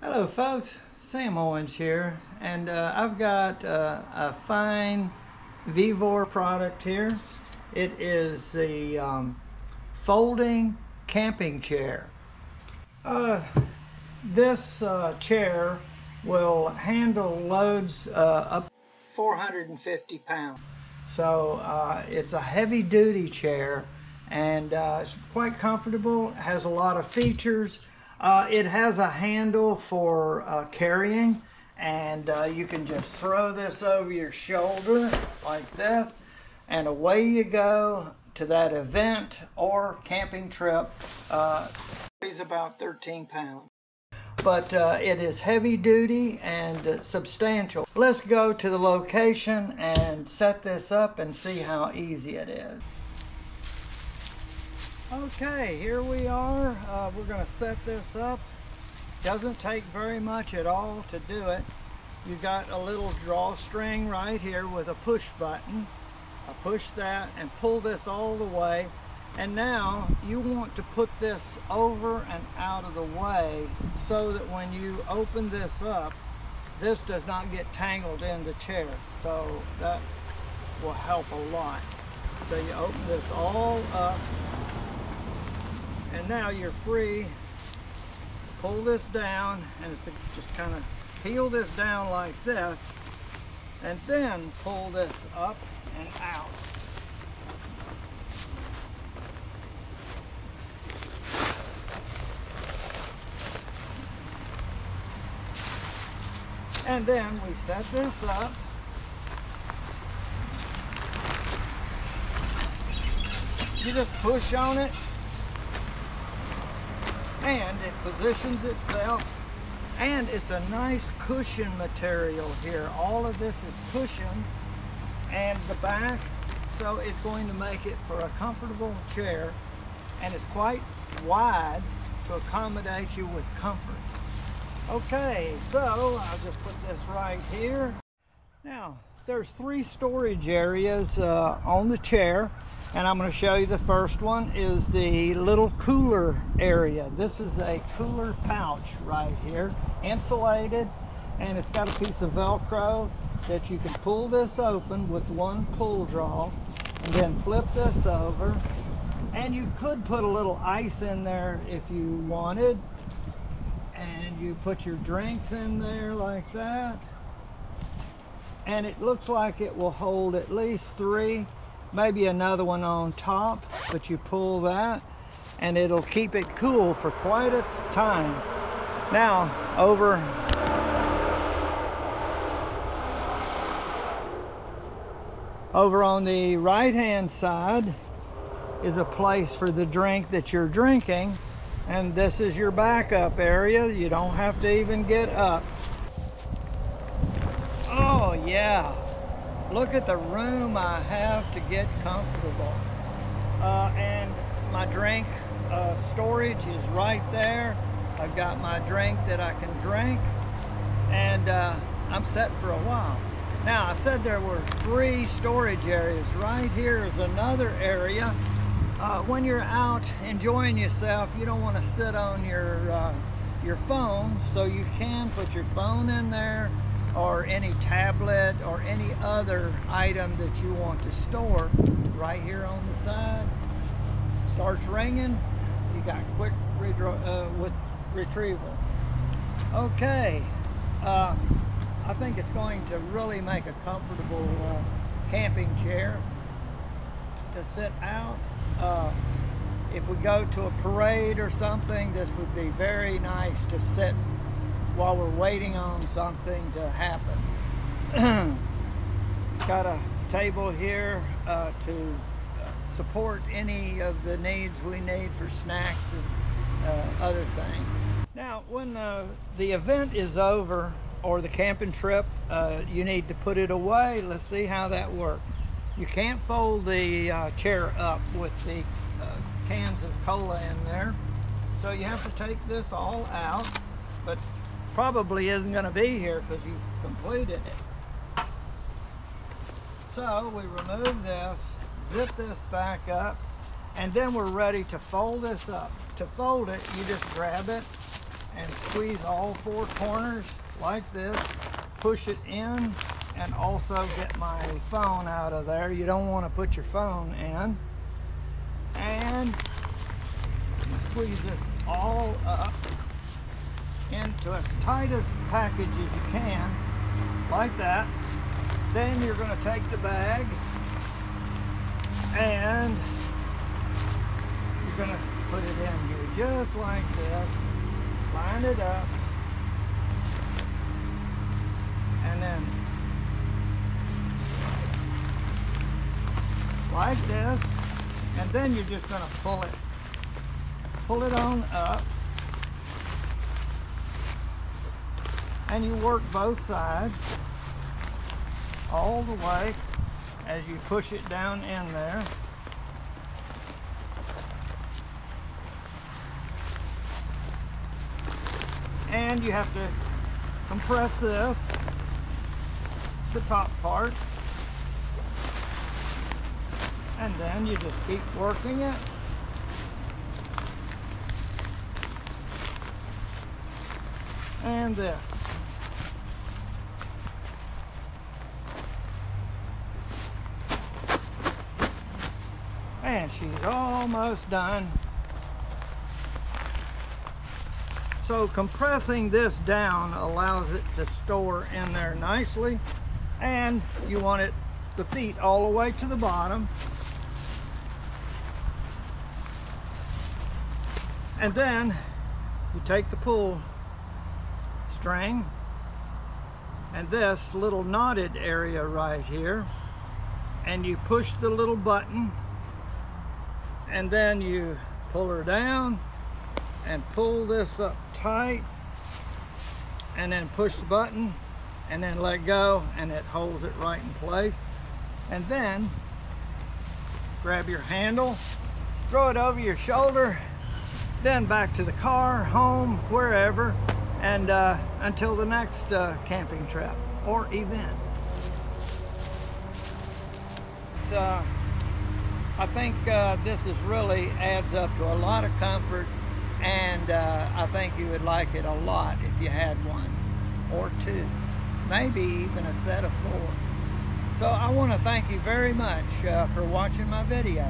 Hello folks, Sam Owens here, and I've got a fine VEVOR product here. It is the folding camping chair. This chair will handle loads up 450 pounds. So it's a heavy duty chair, and it's quite comfortable. It has a lot of features. It has a handle for carrying, and you can just throw this over your shoulder like this, and away you go to that event or camping trip. Weighs about 13 pounds. But it is heavy duty and substantial. Let's go to the location and set this up and see how easy it is. Okay, here we are. We're going to set this up. Doesn't take very much at all to do it. You got a little drawstring right here with a push button. I push that and pull this all the way. And now you want to put this over and out of the way so that when you open this up, this does not get tangled in the chair. So that will help a lot. So you open this all up, and now you're free. Pull this down, and it's just kind of peel this down like this, and then pull this up and out. And then we set this up. You just push on it, and it positions itself. And it's a nice cushion material here. All of this is cushioned, and the back, so it's going to make it for a comfortable chair, and it's quite wide to accommodate you with comfort. Okay, so I'll just put this right here. Now, there's 3 storage areas on the chair, and I'm going to show you the first one is the little cooler area. This is a cooler pouch right here, insulated, and it's got a piece of Velcro that you can pull this open with one pull draw, and then flip this over. And you could put a little ice in there if you wanted. And you put your drinks in there like that, and it looks like it will hold at least 3, maybe another one on top, but you pull that and it'll keep it cool for quite a time. Now over on the right hand side is a place for the drink that you're drinking. And this is your backup area. You don't have to even get up. Oh yeah, look at the room I have to get comfortable. And my drink storage is right there. I've got my drink that I can drink, and I'm set for a while. Now, I said there were 3 storage areas. Right here is another area. When you're out enjoying yourself, you don't want to sit on your phone, so you can put your phone in there, or any tablet or any other item that you want to store. Right here on the side, starts ringing, you got quick retrieval. Okay, I think it's going to really make a comfortable camping chair to sit out. If we go to a parade or something, this would be very nice to sit while we're waiting on something to happen. Got a table here to support any of the needs we need for snacks and other things. Now, when the event is over, or the camping trip, you need to put it away. Let's see how that works. You can't fold the chair up with the cans of cola in there, so you have to take this all out, but probably isn't going to be here because you've completed it. So we remove this, zip this back up, and then we're ready to fold this up. To fold it, you just grab it and squeeze all four corners like this. Push it in and also get my phone out of there. You don't want to put your phone in. And squeeze this all up into as tight a package as you can, like that. Then you're going to take the bag and you're going to put it in here just like this. Line it up. And then like this. And then you're just going to pull it on up. And you work both sides all the way as you push it down in there. And you have to compress this, the top part, and then you just keep working it. And this. And she's almost done. So compressing this down allows it to store in there nicely, and you want it the feet all the way to the bottom. And then you take the pull string and this little knotted area right here, and you push the little button, and then you pull her down and pull this up tight, and then push the button and then let go, and it holds it right in place. And then grab your handle, throw it over your shoulder, then back to the car, home, wherever, and until the next camping trip or event. So I think this is really adds up to a lot of comfort, and I think you would like it a lot if you had one or two, maybe even a set of 4. So I want to thank you very much for watching my video.